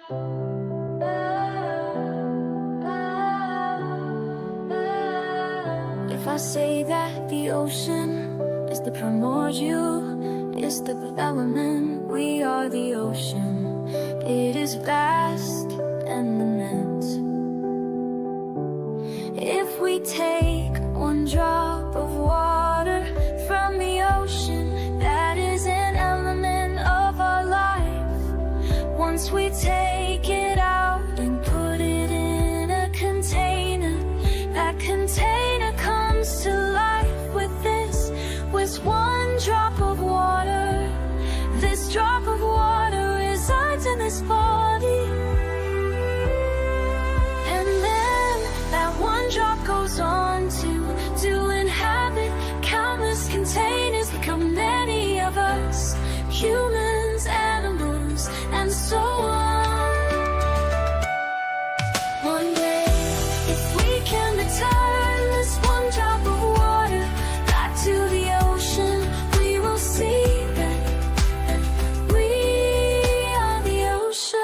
If I say that the ocean is the primordial, is the element, we are the ocean. It is vast and immense. If we take one drop of water from the ocean, that is an element of our life. Once we take it out and put it in a container, that container comes to life with one drop of water. This drop of water resides in this body, and then that one drop goes on to inhabit countless containers, become many of us, humans, animals, and so on. One day, if we can return this one drop of water back to the ocean, we will see that we are the ocean.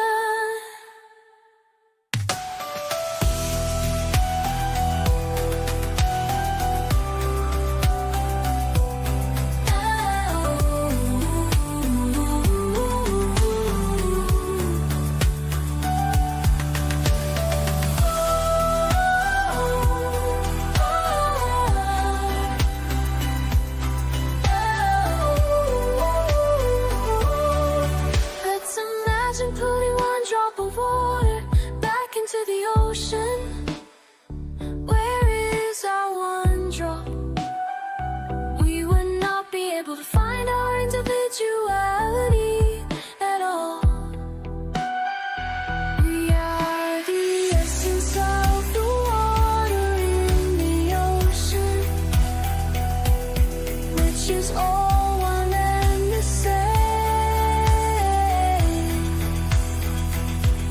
Let's imagine putting one drop of water back into the ocean. Where is our one drop? We would not be able to find our individuality at all. We are the essence of the water in the ocean, which is all one and the same.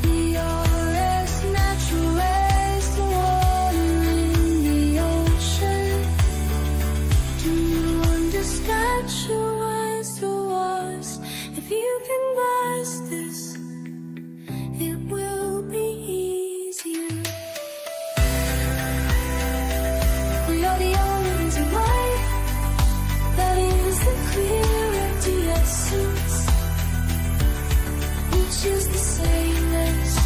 We are as natural as the water in the ocean. Do you understand? Naturalized to us. If you can grasp this, it will be easier. We are the only ones in light. That is the clear empty essence, which is the same as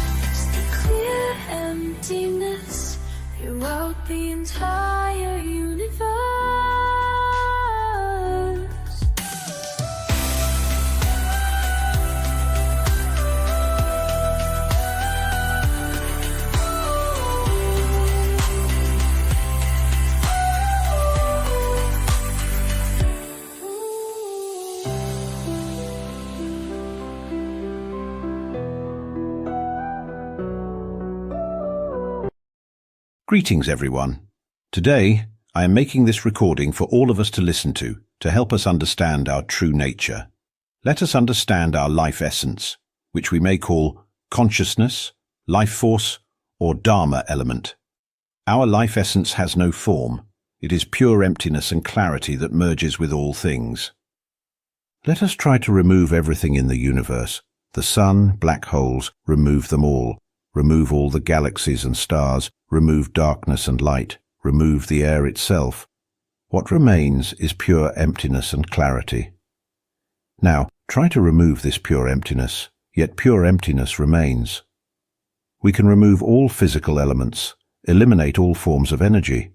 the clear emptiness throughout the entire universe. Greetings everyone. Today I am making this recording for all of us to listen to help us understand our true nature. Let us understand our life essence, which we may call consciousness, life force, or Dharma element. Our life essence has no form. It is pure emptiness and clarity that merges with all things. Let us try to remove everything in the universe. The sun, black holes, remove them all. Remove all the galaxies and stars, remove darkness and light, remove the air itself. What remains is pure emptiness and clarity. Now, try to remove this pure emptiness, yet pure emptiness remains. We can remove all physical elements, eliminate all forms of energy.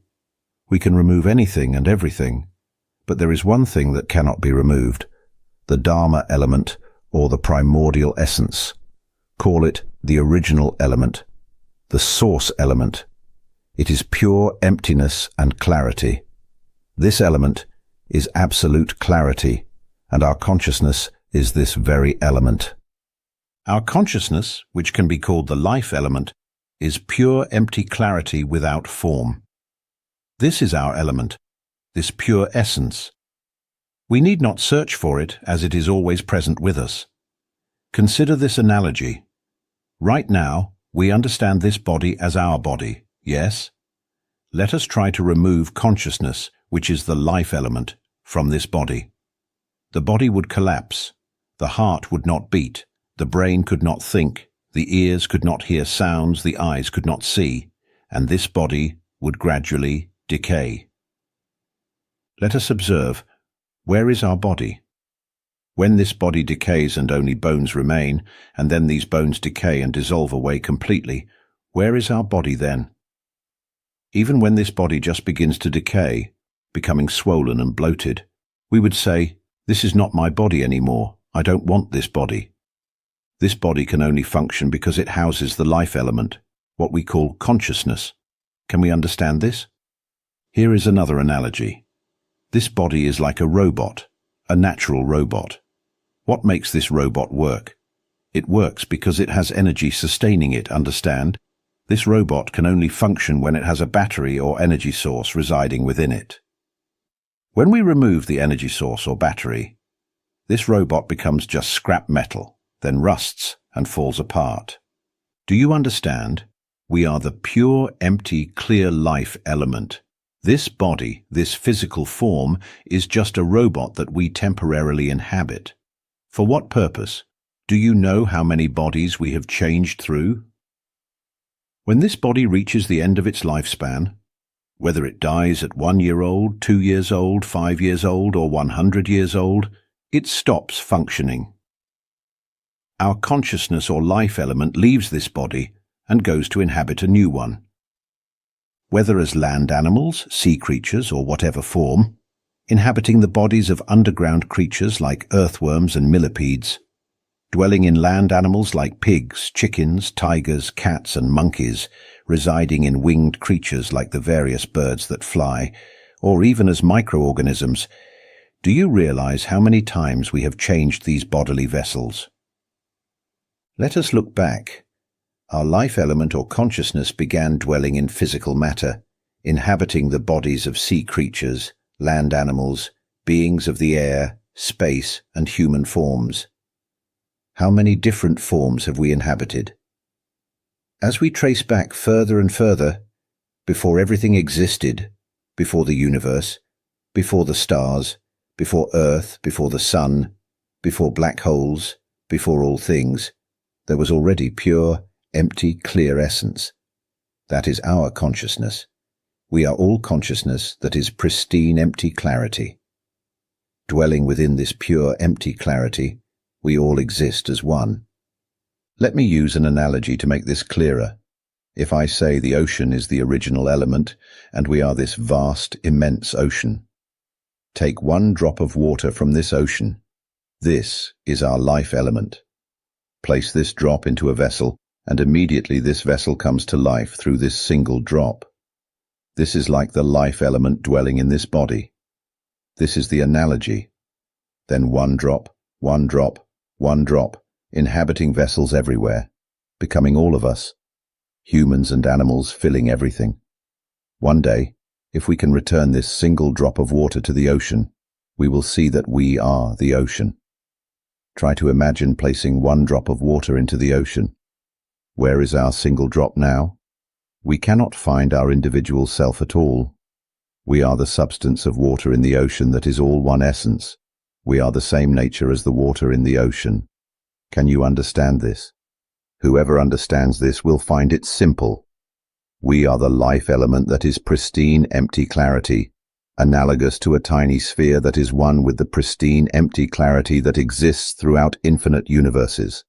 We can remove anything and everything, but there is one thing that cannot be removed, the Dharma element or the primordial essence. Call it the original element, the source element. It is pure emptiness and clarity. This element is absolute clarity, and our consciousness is this very element. Our consciousness, which can be called the life element, is pure empty clarity without form. This is our element, this pure essence. We need not search for it, as it is always present with us. Consider this analogy. Right now, we understand this body as our body, yes? Let us try to remove consciousness, which is the life element, from this body. The body would collapse. The heart would not beat. The brain could not think. The ears could not hear sounds, the eyes could not see, and this body would gradually decay. Let us observe, where is our body? When this body decays and only bones remain, and then these bones decay and dissolve away completely, where is our body then? Even when this body just begins to decay, becoming swollen and bloated, we would say, "This is not my body anymore. I don't want this body." This body can only function because it houses the life element, what we call consciousness. Can we understand this? Here is another analogy. This body is like a robot, a natural robot. What makes this robot work? It works because it has energy sustaining it, understand? This robot can only function when it has a battery or energy source residing within it. When we remove the energy source or battery, this robot becomes just scrap metal, then rusts and falls apart. Do you understand? We are the pure, empty, clear life element. This body, this physical form, is just a robot that we temporarily inhabit. For what purpose? Do you know how many bodies we have changed through? When this body reaches the end of its lifespan, whether it dies at 1 year old, 2 years old, 5 years old, or 100 years old, it stops functioning. Our consciousness or life element leaves this body and goes to inhabit a new one. Whether as land animals, sea creatures, or whatever form, inhabiting the bodies of underground creatures like earthworms and millipedes, dwelling in land animals like pigs, chickens, tigers, cats, and monkeys, residing in winged creatures like the various birds that fly, or even as microorganisms. Do you realize how many times we have changed these bodily vessels? Let us look back. Our life element or consciousness began dwelling in physical matter, inhabiting the bodies of sea creatures, land animals, beings of the air, space, and human forms. How many different forms have we inhabited? As we trace back further and further, before everything existed, before the universe, before the stars, before Earth, before the sun, before black holes, before all things, there was already pure, empty, clear essence. That is our consciousness. We are all consciousness that is pristine, empty clarity. Dwelling within this pure, empty clarity, we all exist as one. Let me use an analogy to make this clearer. If I say the ocean is the original element, and we are this vast, immense ocean, take one drop of water from this ocean. This is our life element. Place this drop into a vessel, and immediately this vessel comes to life through this single drop. This is like the life element dwelling in this body. This is the analogy. Then one drop, one drop, one drop, inhabiting vessels everywhere, becoming all of us, humans and animals filling everything. One day, if we can return this single drop of water to the ocean, we will see that we are the ocean. Try to imagine placing one drop of water into the ocean. Where is our single drop now? We cannot find our individual self at all. We are the substance of water in the ocean that is all one essence. We are the same nature as the water in the ocean. Can you understand this? Whoever understands this will find it simple. We are the life element that is pristine, empty clarity, analogous to a tiny sphere that is one with the pristine, empty clarity that exists throughout infinite universes.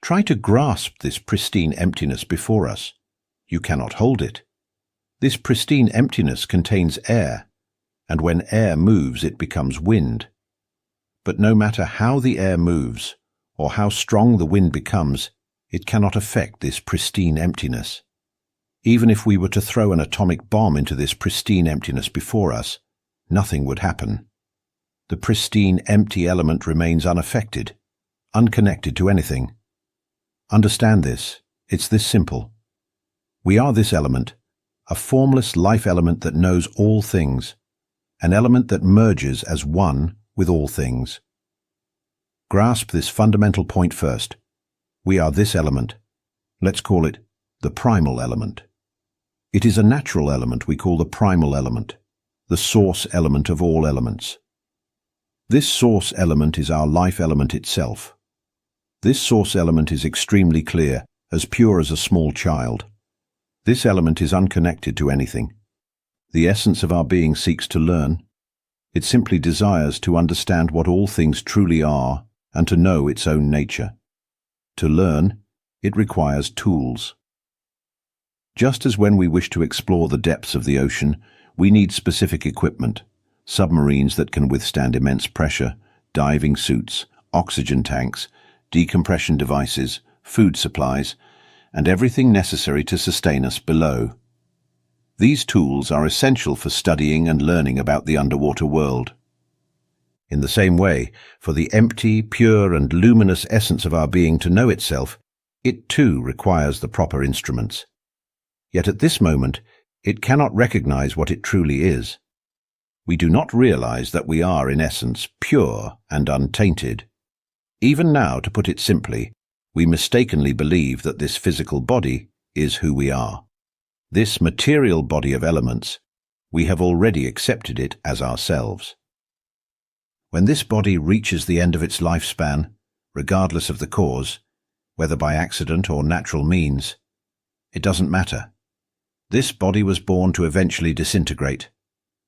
Try to grasp this pristine emptiness before us. You cannot hold it. This pristine emptiness contains air, and when air moves it becomes wind. But no matter how the air moves, or how strong the wind becomes, it cannot affect this pristine emptiness. Even if we were to throw an atomic bomb into this pristine emptiness before us, nothing would happen. The pristine, empty element remains unaffected, unconnected to anything. Understand this. It's this simple. We are this element, a formless life element that knows all things, an element that merges as one with all things. Grasp this fundamental point first. We are this element. Let's call it the primal element. It is a natural element we call the primal element, the source element of all elements. This source element is our life element itself. This source element is extremely clear, as pure as a small child. This element is unconnected to anything. The essence of our being seeks to learn. It simply desires to understand what all things truly are and to know its own nature. To learn, it requires tools. Just as when we wish to explore the depths of the ocean, we need specific equipment, submarines that can withstand immense pressure, diving suits, oxygen tanks, decompression devices, food supplies, and everything necessary to sustain us below. These tools are essential for studying and learning about the underwater world. In the same way, for the empty, pure, and luminous essence of our being to know itself, it too requires the proper instruments. Yet at this moment, it cannot recognize what it truly is. We do not realize that we are, in essence, pure and untainted. Even now, to put it simply, we mistakenly believe that this physical body is who we are. This material body of elements, we have already accepted it as ourselves. When this body reaches the end of its lifespan, regardless of the cause, whether by accident or natural means, it doesn't matter. This body was born to eventually disintegrate.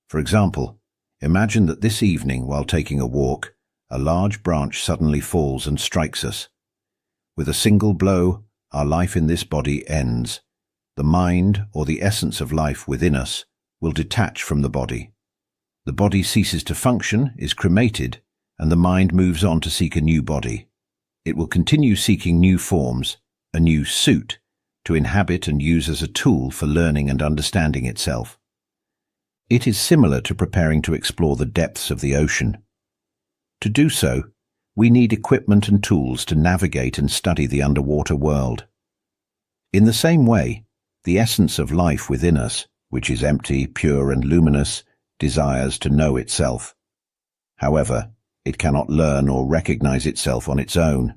For example, imagine that this evening, while taking a walk, a large branch suddenly falls and strikes us. With a single blow, our life in this body ends. The mind, or the essence of life within us, will detach from the body. The body ceases to function, is cremated, and the mind moves on to seek a new body. It will continue seeking new forms, a new suit, to inhabit and use as a tool for learning and understanding itself. It is similar to preparing to explore the depths of the ocean. To do so, we need equipment and tools to navigate and study the underwater world. In the same way, the essence of life within us, which is empty, pure, and luminous, desires to know itself. However, it cannot learn or recognize itself on its own.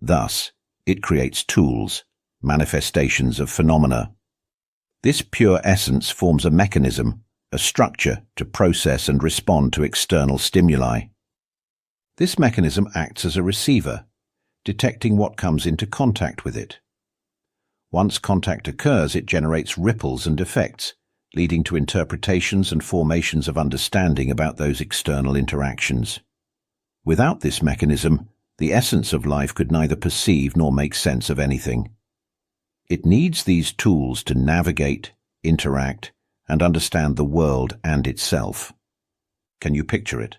Thus, it creates tools, manifestations of phenomena. This pure essence forms a mechanism, a structure to process and respond to external stimuli. This mechanism acts as a receiver, detecting what comes into contact with it. Once contact occurs, it generates ripples and effects, leading to interpretations and formations of understanding about those external interactions. Without this mechanism, the essence of life could neither perceive nor make sense of anything. It needs these tools to navigate, interact, and understand the world and itself. Can you picture it?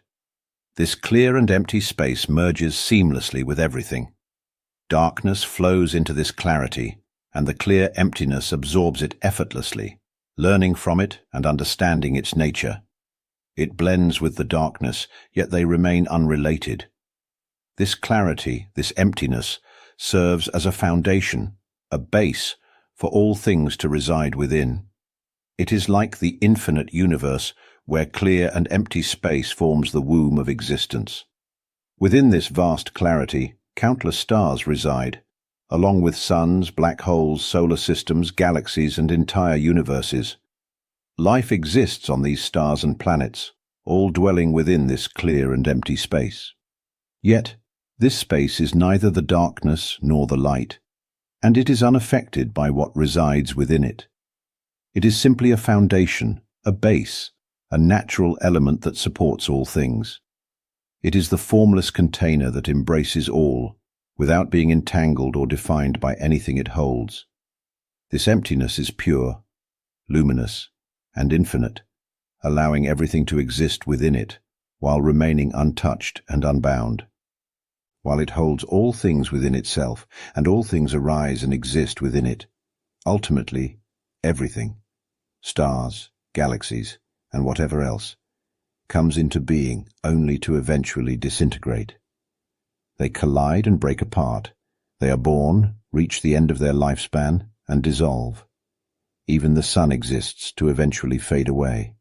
This clear and empty space merges seamlessly with everything. Darkness flows into this clarity, and the clear emptiness absorbs it effortlessly, learning from it and understanding its nature. It blends with the darkness, yet they remain unrelated. This clarity, this emptiness, serves as a foundation, a base for all things to reside within. It is like the infinite universe, where clear and empty space forms the womb of existence. Within this vast clarity, countless stars reside, along with suns, black holes, solar systems, galaxies, and entire universes. Life exists on these stars and planets, all dwelling within this clear and empty space. Yet, this space is neither the darkness nor the light, and it is unaffected by what resides within it. It is simply a foundation, a base, a natural element that supports all things. It is the formless container that embraces all, without being entangled or defined by anything it holds. This emptiness is pure, luminous, and infinite, allowing everything to exist within it, while remaining untouched and unbound. While it holds all things within itself, and all things arise and exist within it, ultimately, everything, stars, galaxies, and whatever else, comes into being only to eventually disintegrate. They collide and break apart. They are born, reach the end of their lifespan, and dissolve. Even the sun exists to eventually fade away.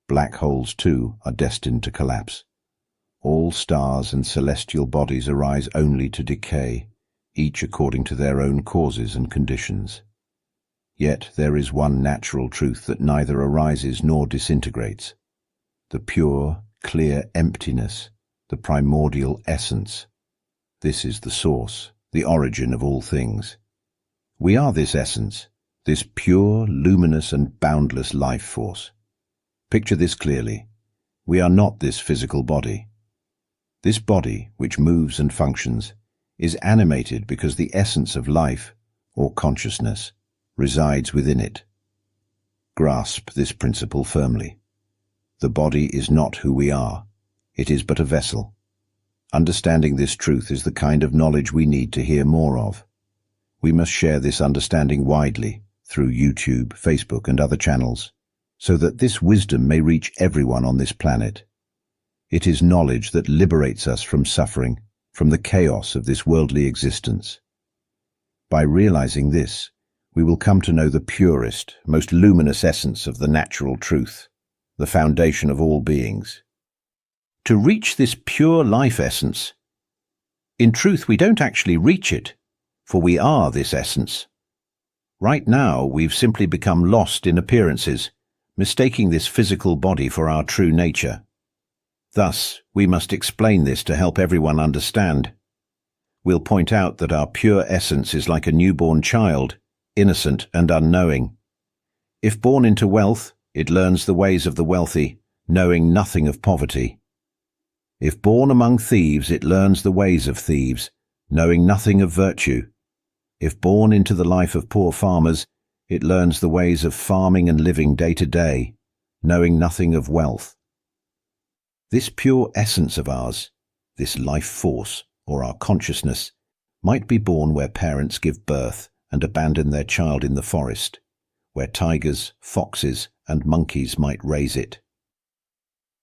Black holes, too, are destined to collapse. All stars and celestial bodies arise only to decay, each according to their own causes and conditions. Yet there is one natural truth that neither arises nor disintegrates: the pure, clear emptiness, the primordial essence. This is the source, the origin of all things. We are this essence, this pure, luminous and boundless life force. Picture this clearly. We are not this physical body. This body, which moves and functions, is animated because the essence of life, or consciousness, resides within it. Grasp this principle firmly. The body is not who we are. It is but a vessel. Understanding this truth is the kind of knowledge we need to hear more of. We must share this understanding widely through YouTube, Facebook and other channels, so that this wisdom may reach everyone on this planet. It is knowledge that liberates us from suffering, from the chaos of this worldly existence. By realizing this, we will come to know the purest, most luminous essence of the natural truth, the foundation of all beings. To reach this pure life essence, in truth we don't actually reach it, for we are this essence. Right now we've simply become lost in appearances, mistaking this physical body for our true nature. Thus, we must explain this to help everyone understand. We'll point out that our pure essence is like a newborn child, innocent and unknowing. If born into wealth, it learns the ways of the wealthy, knowing nothing of poverty. If born among thieves, it learns the ways of thieves, knowing nothing of virtue. If born into the life of poor farmers, it learns the ways of farming and living day to day, knowing nothing of wealth. This pure essence of ours, this life force, or our consciousness, might be born where parents give birth and abandon their child in the forest, where tigers, foxes, and monkeys might raise it.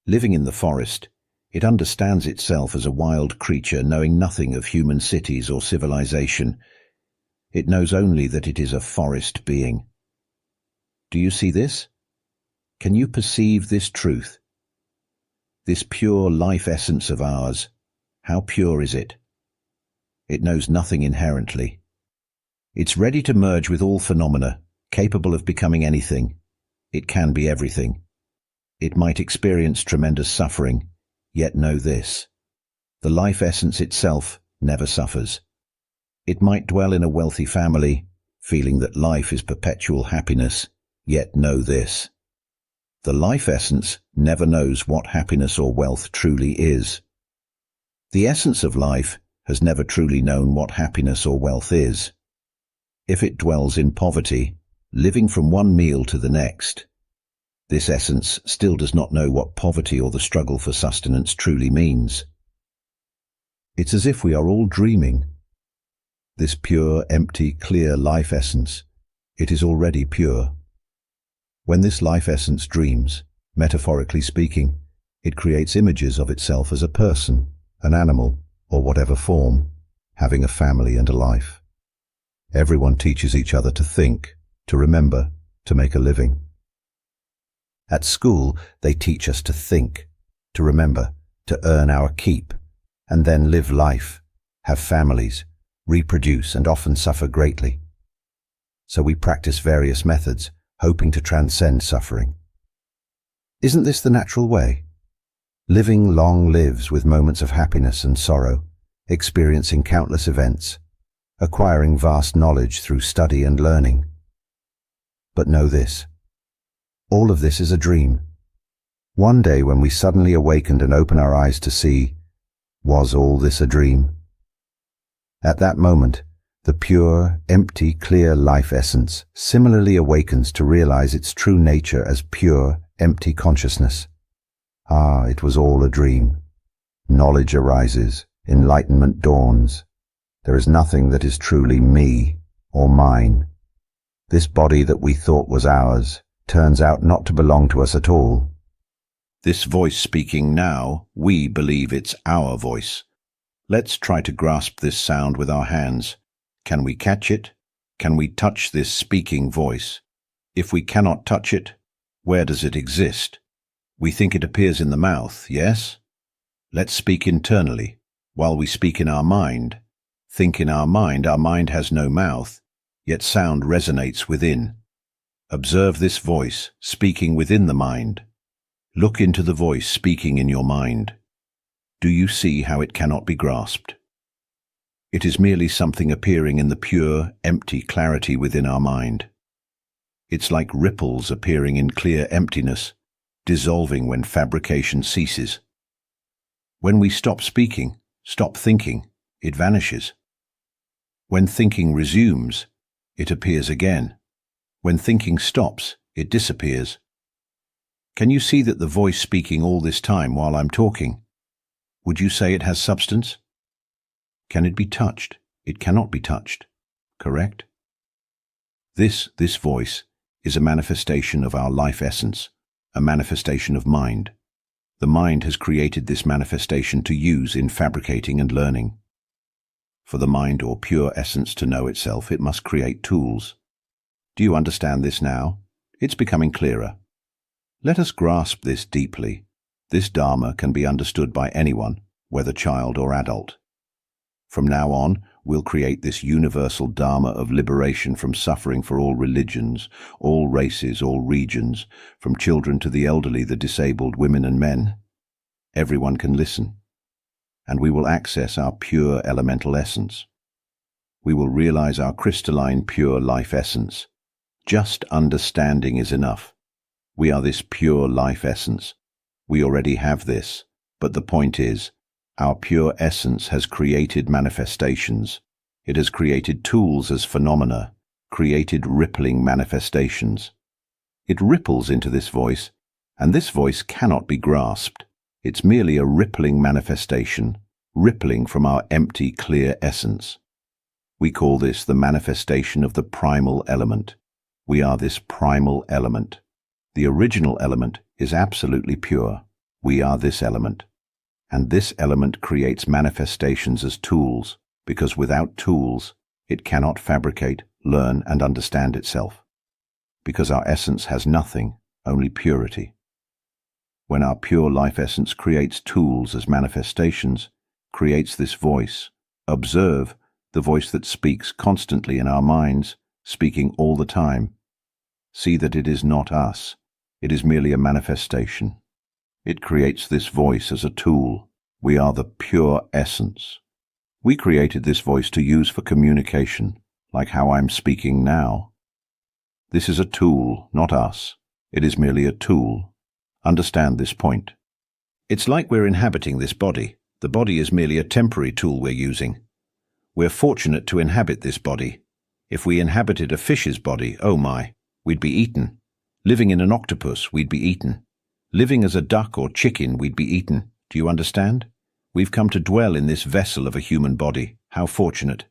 Living in the forest, it understands itself as a wild creature knowing nothing of human cities or civilization. It knows only that it is a forest being. Do you see this? Can you perceive this truth? This pure life essence of ours, how pure is it? It knows nothing inherently. It's ready to merge with all phenomena, capable of becoming anything. It can be everything. It might experience tremendous suffering, yet know this: the life essence itself never suffers. It might dwell in a wealthy family, feeling that life is perpetual happiness, yet know this: the life essence never knows what happiness or wealth truly is. The essence of life has never truly known what happiness or wealth is. If it dwells in poverty, living from one meal to the next, this essence still does not know what poverty or the struggle for sustenance truly means. It's as if we are all dreaming. This pure, empty, clear life essence, it is already pure. When this life essence dreams, metaphorically speaking, it creates images of itself as a person, an animal, or whatever form, having a family and a life. Everyone teaches each other to think, to remember, to make a living. At school, they teach us to think, to remember, to earn our keep, and then live life, have families, reproduce, and often suffer greatly. So we practice various methods, hoping to transcend suffering. Isn't this the natural way? Living long lives with moments of happiness and sorrow, experiencing countless events, acquiring vast knowledge through study and learning. But know this: all of this is a dream. One day when we suddenly awakened and open our eyes to see, was all this a dream? At that moment, the pure, empty, clear life essence similarly awakens to realize its true nature as pure, empty consciousness. Ah, it was all a dream. Knowledge arises, enlightenment dawns. There is nothing that is truly me or mine. This body that we thought was ours turns out not to belong to us at all. This voice speaking now, we believe it's our voice. Let's try to grasp this sound with our hands. Can we catch it? Can we touch this speaking voice? If we cannot touch it, where does it exist? We think it appears in the mouth, yes? Let's speak internally, while we speak in our mind. Think in our mind has no mouth, yet sound resonates within. Observe this voice speaking within the mind. Look into the voice speaking in your mind. Do you see how it cannot be grasped? It is merely something appearing in the pure, empty clarity within our mind. It's like ripples appearing in clear emptiness, dissolving when fabrication ceases. When we stop speaking, stop thinking, it vanishes. When thinking resumes, it appears again. When thinking stops, it disappears. Can you see that the voice speaking all this time while I'm talking? Would you say it has substance? Can it be touched? It cannot be touched. Correct? This voice is a manifestation of our life essence, a manifestation of mind. The mind has created this manifestation to use in fabricating and learning. For the mind or pure essence to know itself, it must create tools. Do you understand this now? It's becoming clearer. Let us grasp this deeply. This Dharma can be understood by anyone, whether child or adult. From now on, we'll create this universal Dharma of liberation from suffering for all religions, all races, all regions, from children to the elderly, the disabled, women and men. Everyone can listen. And we will access our pure elemental essence. We will realize our crystalline pure life essence. Just understanding is enough. We are this pure life essence. We already have this, but the point is, our pure essence has created manifestations. It has created tools as phenomena, created rippling manifestations. It ripples into this voice, and this voice cannot be grasped. It's merely a rippling manifestation, rippling from our empty, clear essence. We call this the manifestation of the primal element. We are this primal element. The original element is absolutely pure. We are this element. And this element creates manifestations as tools, because without tools, it cannot fabricate, learn, and understand itself. Because our essence has nothing, only purity. When our pure life essence creates tools as manifestations, creates this voice, observe the voice that speaks constantly in our minds, speaking all the time. See that it is not us. It is merely a manifestation. It creates this voice as a tool. We are the pure essence. We created this voice to use for communication, like how I'm speaking now. This is a tool, not us. It is merely a tool. Understand this point. It's like we're inhabiting this body. The body is merely a temporary tool we're using. We're fortunate to inhabit this body. If we inhabited a fish's body, oh my, we'd be eaten. Living in an octopus, we'd be eaten. Living as a duck or chicken, we'd be eaten. Do you understand? We've come to dwell in this vessel of a human body. How fortunate.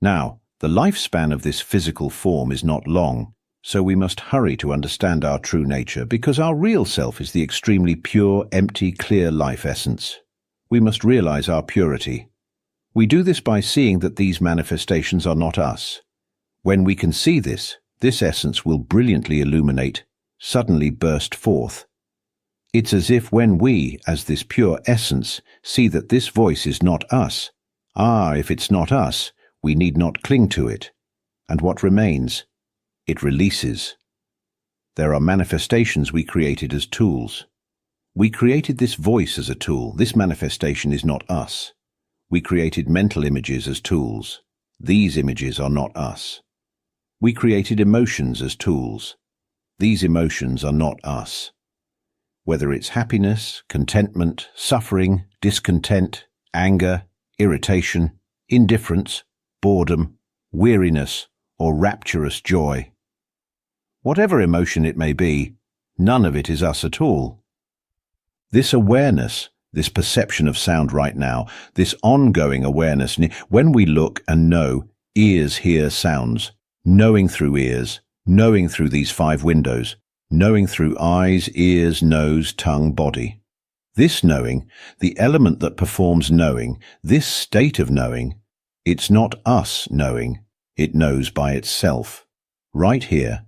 Now, the lifespan of this physical form is not long, so we must hurry to understand our true nature, because our real self is the extremely pure, empty, clear life essence. We must realize our purity. We do this by seeing that these manifestations are not us. When we can see this essence will brilliantly illuminate, suddenly burst forth. It's as if when we, as this pure essence, see that this voice is not us, if it's not us, we need not cling to it. And what remains? It releases. There are manifestations we created as tools. We created this voice as a tool. This manifestation is not us. We created mental images as tools. These images are not us. We created emotions as tools. These emotions are not us. Whether it's happiness, contentment, suffering, discontent, anger, irritation, indifference, boredom, weariness, or rapturous joy. Whatever emotion it may be, none of it is us at all. This awareness, this perception of sound right now, this ongoing awareness, when we look and know, ears hear sounds, knowing through ears, knowing through these 5 windows, knowing through eyes, ears, nose, tongue, body. This knowing, the element that performs knowing, this state of knowing, it's not us knowing, it knows by itself. Right here,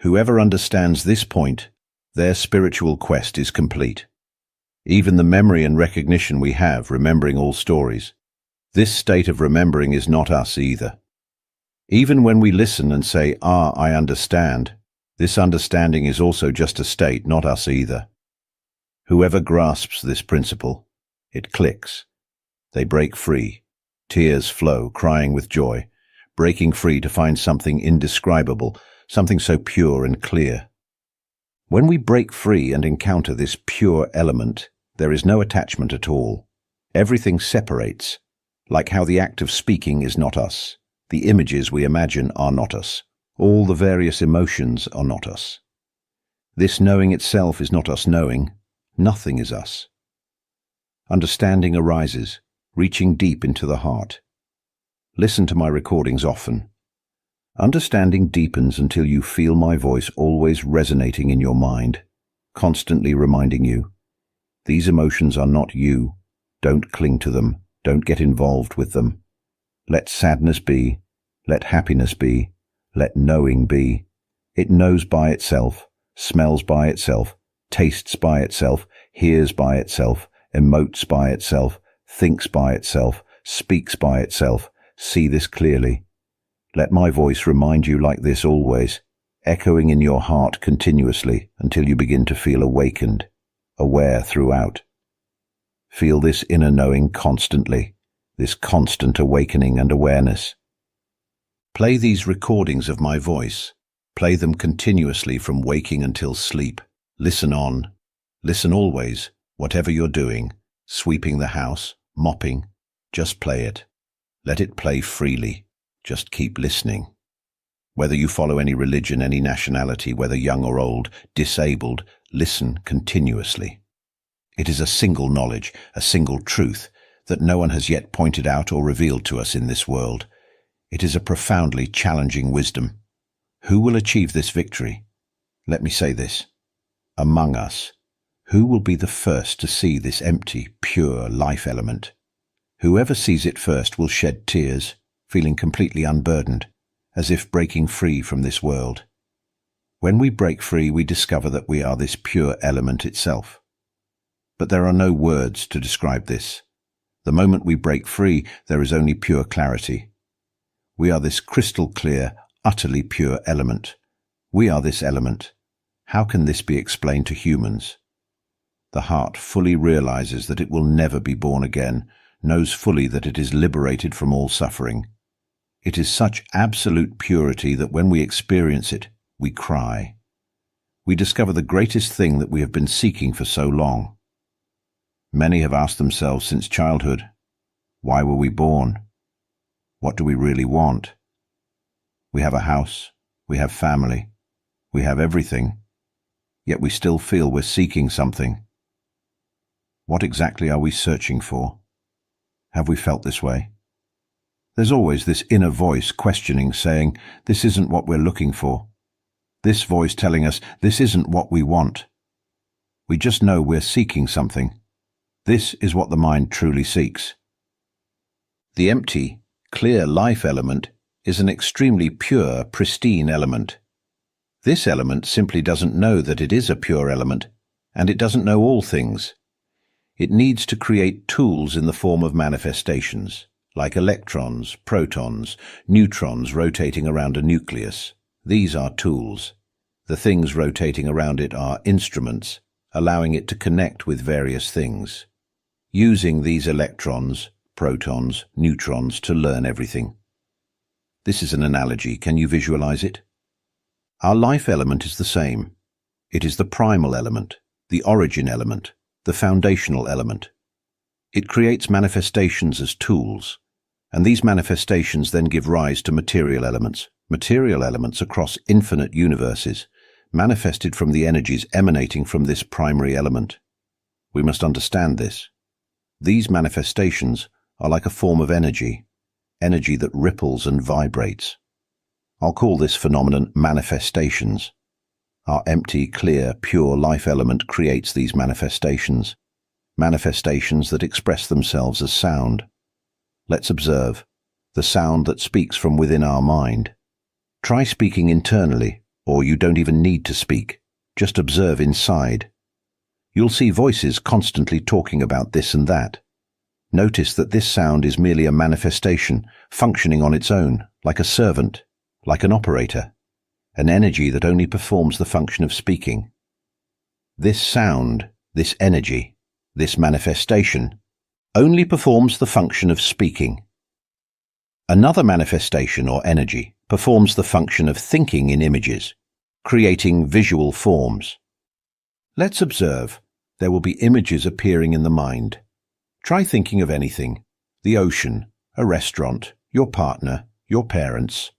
whoever understands this point, their spiritual quest is complete. Even the memory and recognition we have, remembering all stories, this state of remembering is not us either. Even when we listen and say, I understand, this understanding is also just a state, not us either. Whoever grasps this principle, it clicks. They break free. Tears flow, crying with joy, breaking free to find something indescribable, something so pure and clear. When we break free and encounter this pure element, there is no attachment at all. Everything separates, like how the act of speaking is not us. The images we imagine are not us. All the various emotions are not us. This knowing itself is not us knowing. Nothing is us. Understanding arises, reaching deep into the heart. Listen to my recordings often. Understanding deepens until you feel my voice always resonating in your mind, constantly reminding you, these emotions are not you. Don't cling to them. Don't get involved with them. Let sadness be. Let happiness be. Let knowing be. It knows by itself, smells by itself, tastes by itself, hears by itself, emotes by itself, thinks by itself, speaks by itself. See this clearly. Let my voice remind you like this always, echoing in your heart continuously until you begin to feel awakened, aware throughout. Feel this inner knowing constantly, this constant awakening and awareness. Play these recordings of my voice. Play them continuously from waking until sleep. Listen on. Listen always, whatever you're doing, sweeping the house, mopping. Just play it. Let it play freely. Just keep listening. Whether you follow any religion, any nationality, whether young or old, disabled, listen continuously. It is a single knowledge, a single truth, that no one has yet pointed out or revealed to us in this world. It is a profoundly challenging wisdom. Who will achieve this victory? Let me say this. Among us, who will be the first to see this empty, pure life element? Whoever sees it first will shed tears, feeling completely unburdened, as if breaking free from this world. When we break free, we discover that we are this pure element itself. But there are no words to describe this. The moment we break free, there is only pure clarity. We are this crystal clear, utterly pure element. We are this element. How can this be explained to humans? The heart fully realizes that it will never be born again, knows fully that it is liberated from all suffering. It is such absolute purity that when we experience it, we cry. We discover the greatest thing that we have been seeking for so long. Many have asked themselves since childhood, why were we born? What do we really want? We have a house, we have family, we have everything, yet we still feel we're seeking something. What exactly are we searching for? Have we felt this way? There's always this inner voice questioning, saying, this isn't what we're looking for. This voice telling us, this isn't what we want. We just know we're seeking something. This is what the mind truly seeks. The empty, clear life element is an extremely pure, pristine element. This element simply doesn't know that it is a pure element, and it doesn't know all things. It needs to create tools in the form of manifestations, like electrons, protons, neutrons rotating around a nucleus. These are tools. The things rotating around it are instruments, allowing it to connect with various things. Using these electrons, protons, neutrons to learn everything. This is an analogy. Can you visualize it? Our life element is the same. It is the primal element, the origin element, the foundational element. It creates manifestations as tools, and these manifestations then give rise to material elements across infinite universes, manifested from the energies emanating from this primary element. We must understand this. These manifestations are like a form of energy that ripples and vibrates. I'll call this phenomenon manifestations. Our empty, clear, pure life element creates these manifestations that express themselves as sound. Let's observe the sound that speaks from within our mind. Try speaking internally, or you don't even need to speak. Just observe inside. You'll see voices constantly talking about this and that. Notice that this sound is merely a manifestation, functioning on its own, like a servant, like an operator, an energy that only performs the function of speaking. This sound, this energy, this manifestation, only performs the function of speaking. Another manifestation or energy performs the function of thinking in images, creating visual forms. Let's observe. There will be images appearing in the mind. Try thinking of anything: the ocean, a restaurant, your partner, your parents.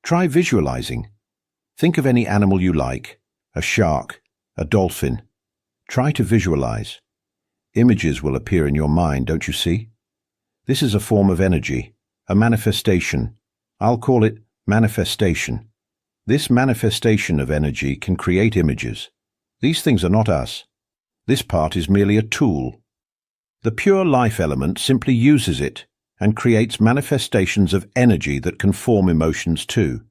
Try visualizing. Think of any animal you like: a shark, a dolphin. Try to visualize. Images will appear in your mind, don't you see? This is a form of energy, a manifestation. I'll call it manifestation. This manifestation of energy can create images. These things are not us. This part is merely a tool. The pure life element simply uses it and creates manifestations of energy that can form emotions too.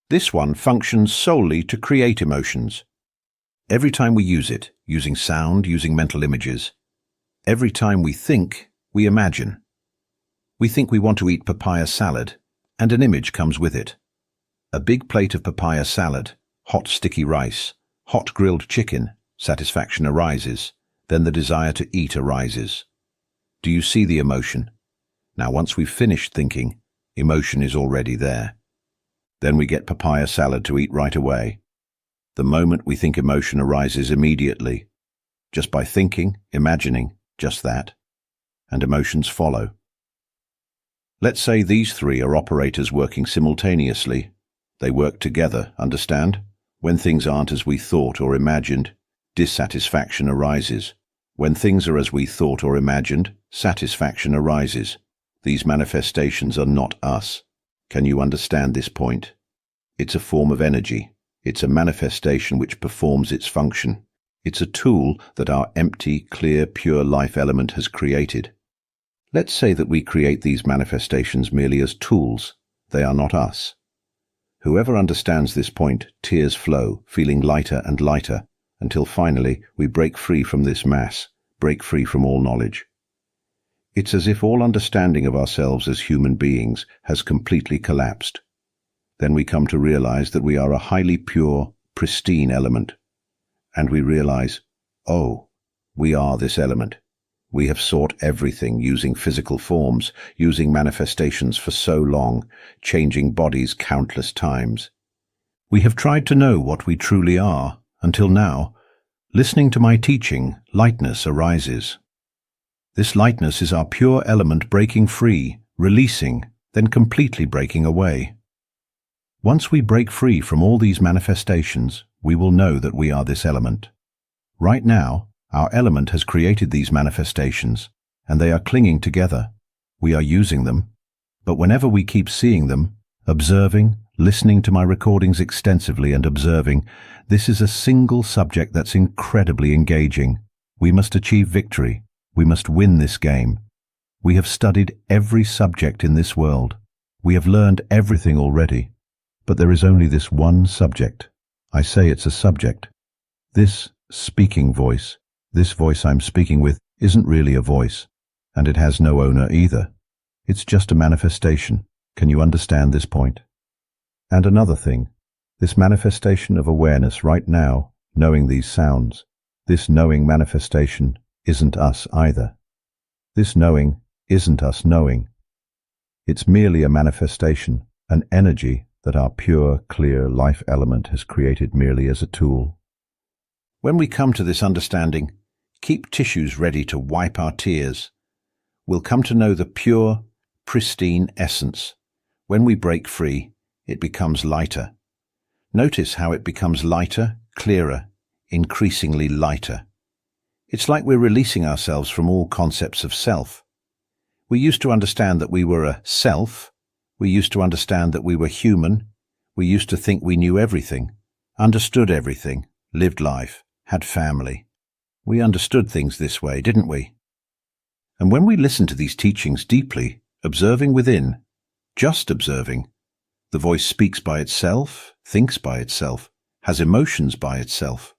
This one functions solely to create emotions. Every time we use it, using sound, using mental images, every time we think, we imagine. We think we want to eat papaya salad, and an image comes with it. A big plate of papaya salad, hot sticky rice, hot grilled chicken, satisfaction arises, then the desire to eat arises. Do you see the emotion? Now once we've finished thinking, emotion is already there. Then we get papaya salad to eat right away. The moment we think, emotion arises immediately, just by thinking, imagining, just that, and emotions follow. Let's say these three are operators working simultaneously. They work together, understand? When things aren't as we thought or imagined, dissatisfaction arises. When things are as we thought or imagined, satisfaction arises. These manifestations are not us. Can you understand this point? It's a form of energy. It's a manifestation which performs its function. It's a tool that our empty, clear, pure life element has created. Let's say that we create these manifestations merely as tools. They are not us. Whoever understands this point, tears flow, feeling lighter and lighter, until finally we break free from this mass, break free from all knowledge. It's as if all understanding of ourselves as human beings has completely collapsed. Then we come to realize that we are a highly pure, pristine element. And we realize, oh, we are this element. We have sought everything, using physical forms, using manifestations for so long, changing bodies countless times. We have tried to know what we truly are, until now, listening to my teaching, lightness arises. This lightness is our pure element breaking free, releasing, then completely breaking away. Once we break free from all these manifestations, we will know that we are this element. Right now, our element has created these manifestations, and they are clinging together. We are using them, but whenever we keep seeing them, observing, listening to my recordings extensively and observing, this is a single subject that's incredibly engaging. We must achieve victory. We must win this game. We have studied every subject in this world. We have learned everything already. But there is only this one subject. I say it's a subject. This speaking voice, this voice I'm speaking with, isn't really a voice, and it has no owner either. It's just a manifestation. Can you understand this point? And another thing, this manifestation of awareness right now, knowing these sounds, this knowing manifestation isn't us either. This knowing isn't us knowing. It's merely a manifestation, an energy that our pure, clear life element has created merely as a tool. When we come to this understanding, keep tissues ready to wipe our tears. We'll come to know the pure, pristine essence. When we break free, it becomes lighter. Notice how it becomes lighter, clearer, increasingly lighter. It's like we're releasing ourselves from all concepts of self. We used to understand that we were a self. We used to understand that we were human. We used to think we knew everything, understood everything, lived life, had family. We understood things this way, didn't we? And when we listen to these teachings deeply, observing within, just observing, the voice speaks by itself, thinks by itself, has emotions by itself.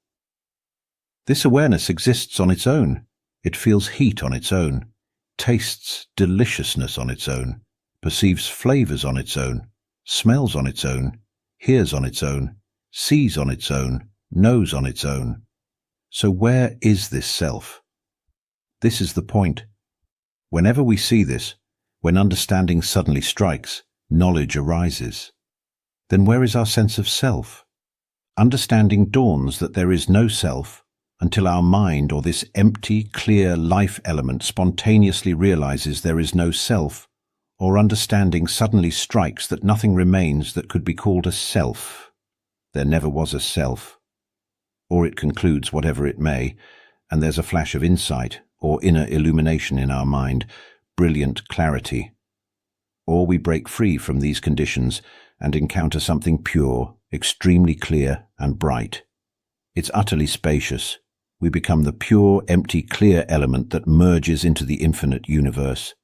This awareness exists on its own. It feels heat on its own, tastes deliciousness on its own, perceives flavors on its own, smells on its own, hears on its own, sees on its own, knows on its own. So where is this self? This is the point. Whenever we see this, When understanding suddenly strikes, knowledge arises. Then where is our sense of self? Understanding dawns that there is no self until our mind, or this empty, clear life element, spontaneously realizes there is no self, or understanding suddenly strikes that nothing remains that could be called a self. There never was a self. Or it concludes whatever it may, and there's a flash of insight or inner illumination in our mind, brilliant clarity. Or we break free from these conditions and encounter something pure, extremely clear and bright. It's utterly spacious. We become the pure, empty, clear element that merges into the infinite universe.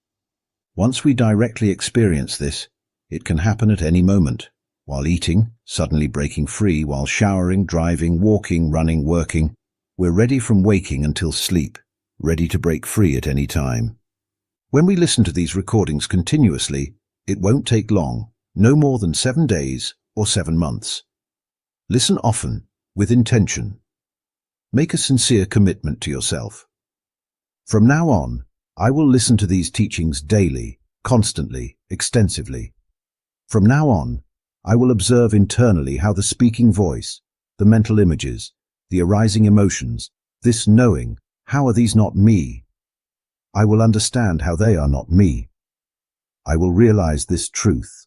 Once we directly experience this, it can happen at any moment. While eating, suddenly breaking free, while showering, driving, walking, running, working. We're ready from waking until sleep, ready to break free at any time. When we listen to these recordings continuously, it won't take long, no more than 7 days or 7 months. Listen often, with intention. Make a sincere commitment to yourself. From now on, I will listen to these teachings daily, constantly, extensively. From now on, I will observe internally how the speaking voice, the mental images, the arising emotions, this knowing, how are these not me? I will understand how they are not me. I will realize this truth.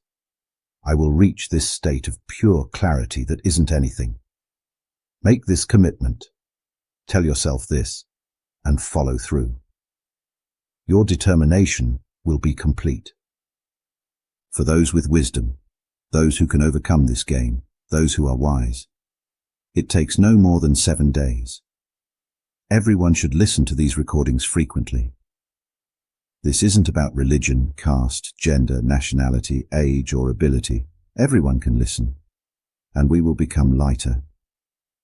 I will reach this state of pure clarity that isn't anything. Make this commitment. Tell yourself this, and follow through. Your determination will be complete. For those with wisdom, those who can overcome this game, those who are wise, it takes no more than 7 days. Everyone should listen to these recordings frequently. This isn't about religion, caste, gender, nationality, age, or ability. Everyone can listen, and we will become lighter.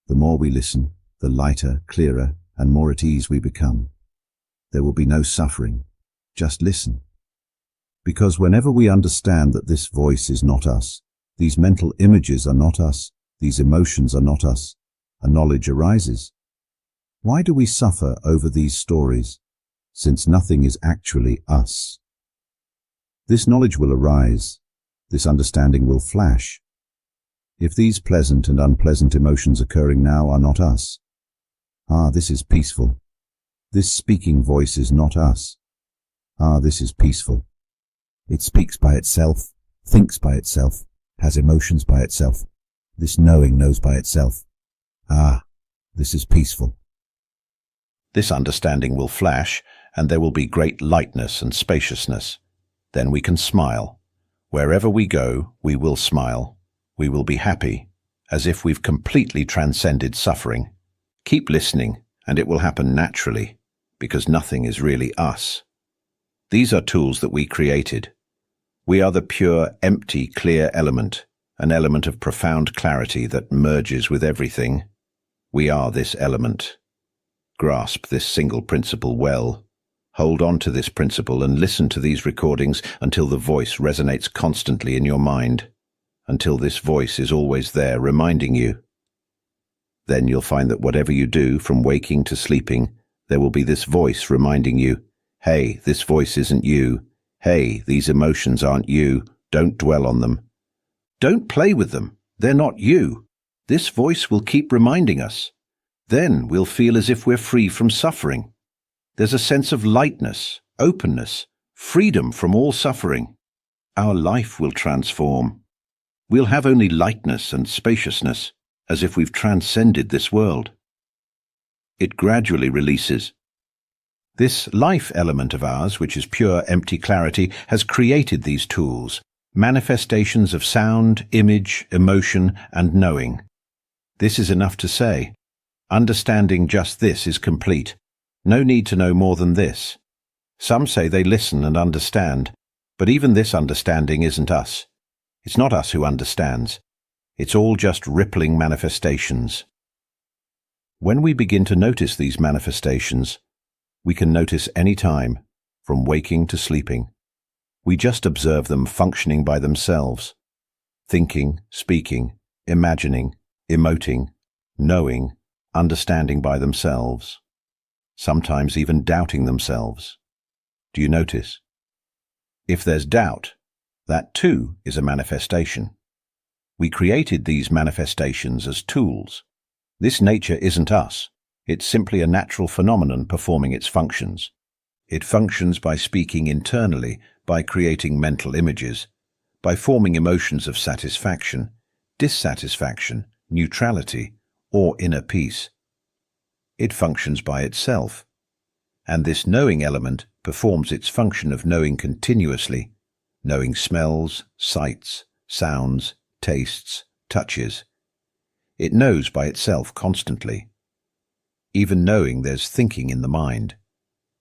The more we listen, the lighter, clearer, and more at ease we become. There will be no suffering. Just listen. Because whenever we understand that this voice is not us, these mental images are not us, these emotions are not us, a knowledge arises. Why do we suffer over these stories, since nothing is actually us? This knowledge will arise, this understanding will flash. If these pleasant and unpleasant emotions occurring now are not us, this is peaceful. This speaking voice is not us. This is peaceful. It speaks by itself, thinks by itself, has emotions by itself. This knowing knows by itself. This is peaceful. This understanding will flash, and there will be great lightness and spaciousness. Then we can smile. Wherever we go, we will smile. We will be happy, as if we've completely transcended suffering. Keep listening, and it will happen naturally, because nothing is really us. These are tools that we created. We are the pure, empty, clear element, an element of profound clarity that merges with everything. We are this element. Grasp this single principle well. Hold on to this principle and listen to these recordings until the voice resonates constantly in your mind, until this voice is always there reminding you. Then you'll find that whatever you do, from waking to sleeping, there will be this voice reminding you, hey, this voice isn't you. Hey, these emotions aren't you. Don't dwell on them. Don't play with them. They're not you. This voice will keep reminding us. Then we'll feel as if we're free from suffering. There's a sense of lightness, openness, freedom from all suffering. Our life will transform. We'll have only lightness and spaciousness, as if we've transcended this world. It gradually releases. This life element of ours, which is pure empty clarity, has created these tools, manifestations of sound, image, emotion, and knowing. This is enough to say. Understanding just this is complete. No need to know more than this. Some say they listen and understand, but even this understanding isn't us. It's not us who understands. It's all just rippling manifestations. When we begin to notice these manifestations, we can notice any time, from waking to sleeping. We just observe them functioning by themselves, thinking, speaking, imagining, emoting, knowing, understanding by themselves, sometimes even doubting themselves. Do you notice? If there's doubt, that too is a manifestation. We created these manifestations as tools. This nature isn't us. It's simply a natural phenomenon performing its functions. It functions by speaking internally, by creating mental images, by forming emotions of satisfaction, dissatisfaction, neutrality, or inner peace. It functions by itself. And this knowing element performs its function of knowing continuously, knowing smells, sights, sounds, tastes, touches. It knows by itself constantly. Even knowing there's thinking in the mind,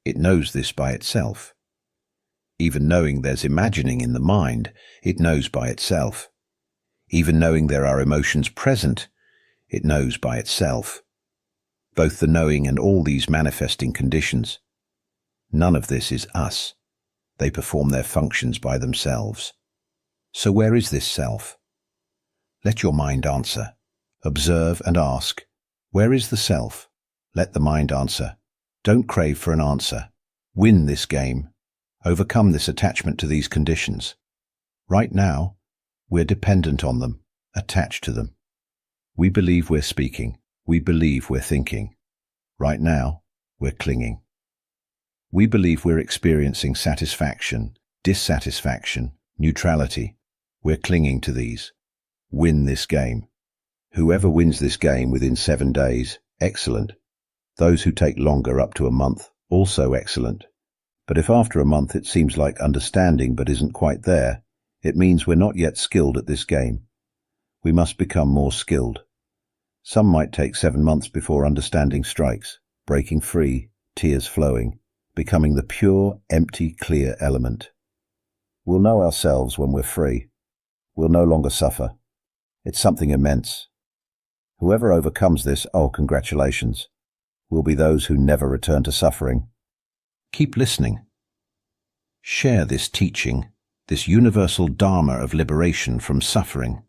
it knows this by itself. Even knowing there's imagining in the mind, it knows by itself. Even knowing there are emotions present, it knows by itself. Both the knowing and all these manifesting conditions. None of this is us. They perform their functions by themselves. So where is this self? Let your mind answer. Observe and ask, where is the self? Let the mind answer. Don't crave for an answer. Win this game. Overcome this attachment to these conditions. Right now, we're dependent on them, attached to them. We believe we're speaking. We believe we're thinking. Right now, we're clinging. We believe we're experiencing satisfaction, dissatisfaction, neutrality. We're clinging to these. Win this game. Whoever wins this game within 7 days, excellent. Those who take longer, up to a month, also excellent. But if after a month it seems like understanding but isn't quite there, it means we're not yet skilled at this game. We must become more skilled. Some might take 7 months before understanding strikes, breaking free, tears flowing, becoming the pure, empty, clear element. We'll know ourselves when we're free. We'll no longer suffer. It's something immense. Whoever overcomes this, oh, congratulations, will be those who never return to suffering. Keep listening. Share this teaching, this universal dharma of liberation from suffering.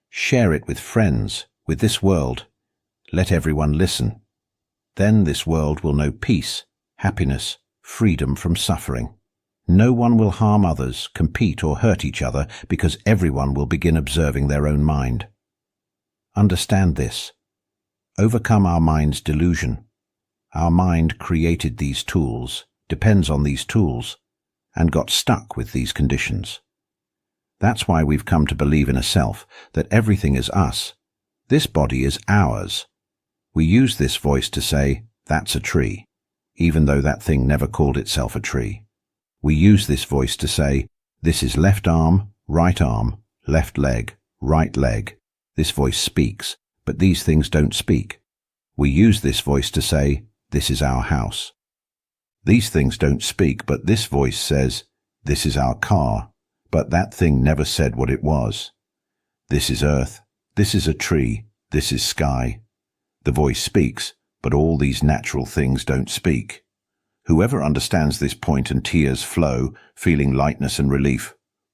Share it with friends, with this world. Let everyone listen. Then this world will know peace, happiness, freedom from suffering. No one will harm others, compete or hurt each other, because everyone will begin observing their own mind. Understand this. Overcome our mind's delusion. Our mind created these tools, depends on these tools, and got stuck with these conditions. That's why we've come to believe in a self, that everything is us. This body is ours. We use this voice to say, that's a tree, even though that thing never called itself a tree. We use this voice to say, this is left arm, left leg, right leg. This voice speaks, but these things don't speak. We use this voice to say, this is our house. These things don't speak, but this voice says, this is our car, but that thing never said what it was. This is earth, this is a tree, this is sky. The voice speaks, but all these natural things don't speak. Whoever understands this point and tears flow, feeling lightness and relief.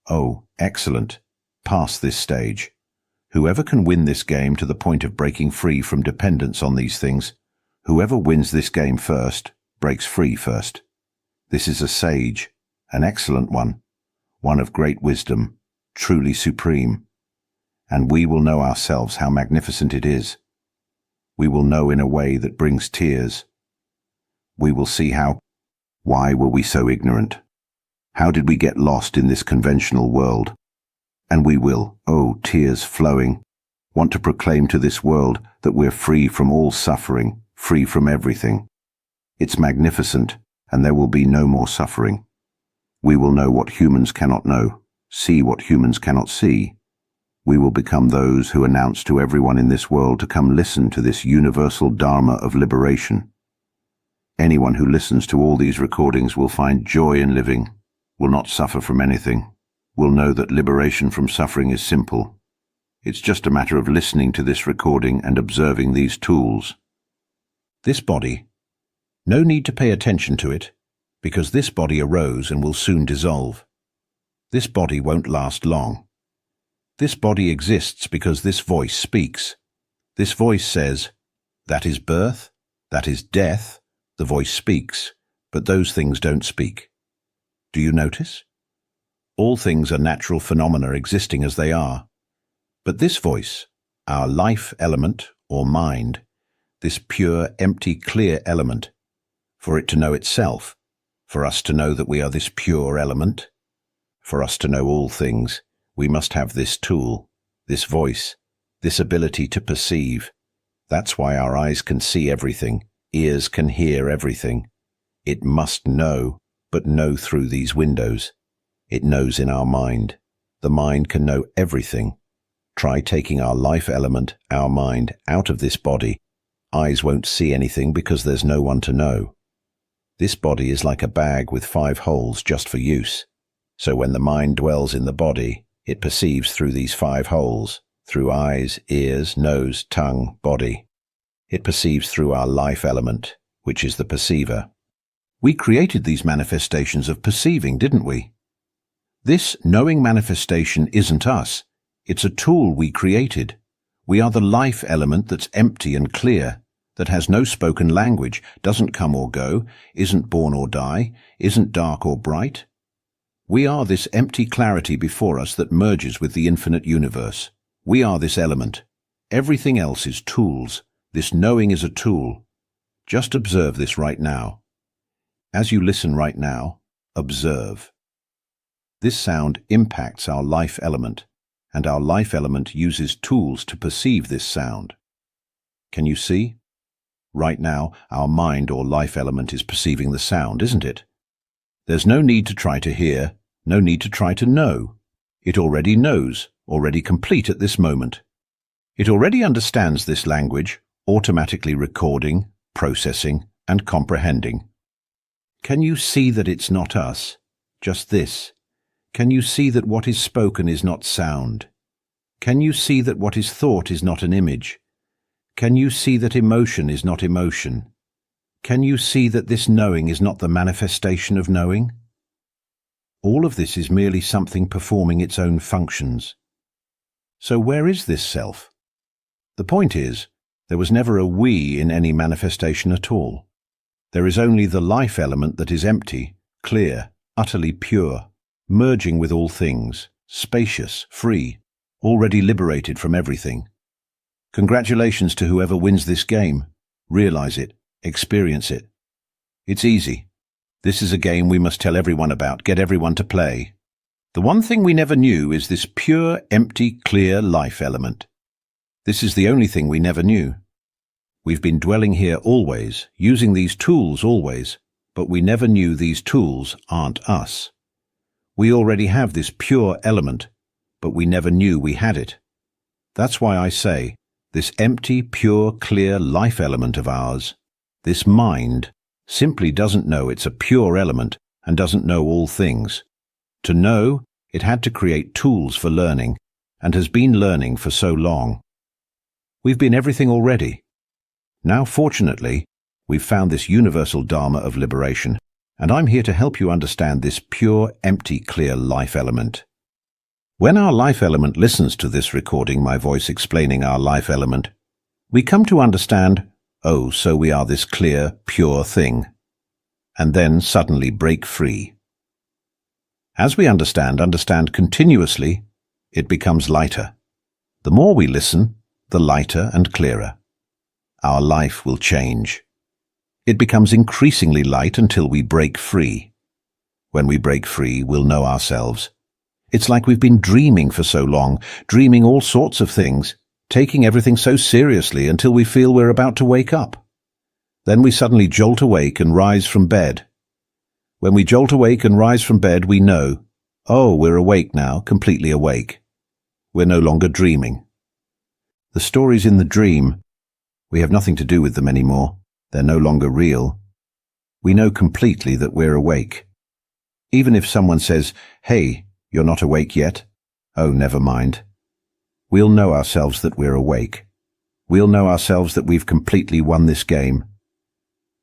Oh, excellent. Pass this stage. Whoever can win this game to the point of breaking free from dependence on these things, whoever wins this game first, breaks free first. This is a sage, an excellent one of great wisdom, truly supreme. And we will know ourselves how magnificent it is. We will know in a way that brings tears. We will see why were we so ignorant? How did we get lost in this conventional world? And we will, oh, tears flowing, want to proclaim to this world that we're free from all suffering, free from everything. It's magnificent, and there will be no more suffering. We will know what humans cannot know, see what humans cannot see. We will become those who announce to everyone in this world to come listen to this universal dharma of liberation. Anyone who listens to all these recordings will find joy in living, will not suffer from anything, will know that liberation from suffering is simple. It's just a matter of listening to this recording and observing these tools. This body, no need to pay attention to it, because this body arose and will soon dissolve. This body won't last long. This body exists because this voice speaks. This voice says, that is birth, that is death. The voice speaks, but those things don't speak. Do you notice? All things are natural phenomena existing as they are. But this voice, our life element or mind, this pure, empty, clear element, for it to know itself, for us to know that we are this pure element, for us to know all things, we must have this tool, this voice, this ability to perceive. That's why our eyes can see everything, ears can hear everything. It must know, but know through these windows. It knows in our mind. The mind can know everything. Try taking our life element, our mind, out of this body. Eyes won't see anything because there's no one to know. This body is like a bag with 5 holes just for use. So when the mind dwells in the body, it perceives through these 5 holes, through eyes, ears, nose, tongue, body. It perceives through our life element, which is the perceiver. We created these manifestations of perceiving, didn't we? This knowing manifestation isn't us. It's a tool we created. We are the life element that's empty and clear, that has no spoken language, doesn't come or go, isn't born or die, isn't dark or bright. We are this empty clarity before us that merges with the infinite universe. We are this element. Everything else is tools. This knowing is a tool. Just observe this right now. As you listen right now, observe. This sound impacts our life element, and our life element uses tools to perceive this sound. Can you see? Right now, our mind or life element is perceiving the sound, isn't it? There's no need to try to hear, no need to try to know. It already knows, already complete at this moment. It already understands this language, automatically recording, processing, and comprehending. Can you see that it's not us, just this? Can you see that what is spoken is not sound? Can you see that what is thought is not an image? Can you see that emotion is not emotion? Can you see that this knowing is not the manifestation of knowing? All of this is merely something performing its own functions. So where is this self? The point is, there was never a we in any manifestation at all. There is only the life element that is empty, clear, utterly pure, merging with all things, spacious, free, already liberated from everything. Congratulations to whoever wins this game. Realize it, experience it. It's easy. This is a game we must tell everyone about, get everyone to play. The one thing we never knew is this pure, empty, clear life element. This is the only thing we never knew. We've been dwelling here always, using these tools always, but we never knew these tools aren't us. We already have this pure element, but we never knew we had it. That's why I say, this empty, pure, clear life element of ours, this mind, simply doesn't know it's a pure element and doesn't know all things. To know, it had to create tools for learning, and has been learning for so long. We've been everything already. Now, fortunately, we've found this universal Dharma of liberation, and I'm here to help you understand this pure, empty, clear life element. When our life element listens to this recording, my voice explaining our life element, we come to understand, oh, so we are this clear, pure thing, and then suddenly break free. As we understand continuously, it becomes lighter. The more we listen, the lighter and clearer. Our life will change. It becomes increasingly light until we break free. When we break free, we'll know ourselves. It's like we've been dreaming for so long, dreaming all sorts of things, taking everything so seriously until we feel we're about to wake up. Then we suddenly jolt awake and rise from bed. When we jolt awake and rise from bed, we know, oh, we're awake now, completely awake. We're no longer dreaming. The stories in the dream, we have nothing to do with them anymore. They're no longer real. We know completely that we're awake. Even if someone says, hey, you're not awake yet, oh, never mind. We'll know ourselves that we're awake. We'll know ourselves that we've completely won this game.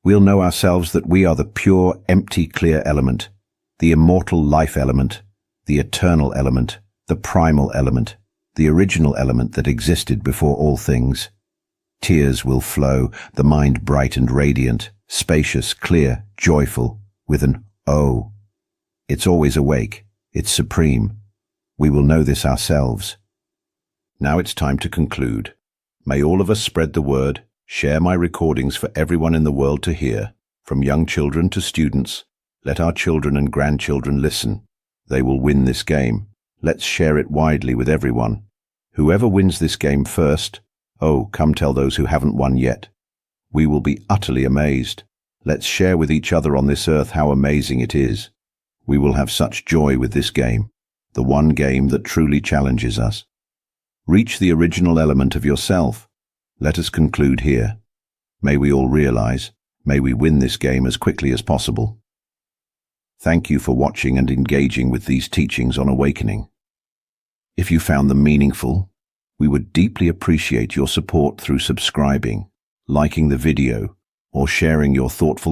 We'll know ourselves that we are the pure, empty, clear element, the immortal life element, the eternal element, the primal element, the original element that existed before all things. Tears will flow, the mind bright and radiant, spacious, clear, joyful, with an oh. It's always awake. It's supreme. We will know this ourselves. Now it's time to conclude. May all of us spread the word, share my recordings for everyone in the world to hear, from young children to students. Let our children and grandchildren listen. They will win this game. Let's share it widely with everyone. Whoever wins this game first, come tell those who haven't won yet. We will be utterly amazed. Let's share with each other on this earth how amazing it is. We will have such joy with this game, the one game that truly challenges us. Reach the original element of yourself. Let us conclude here. May we all realize, may we win this game as quickly as possible. Thank you for watching and engaging with these teachings on awakening. If you found them meaningful, we would deeply appreciate your support through subscribing, liking the video, or sharing your thoughtful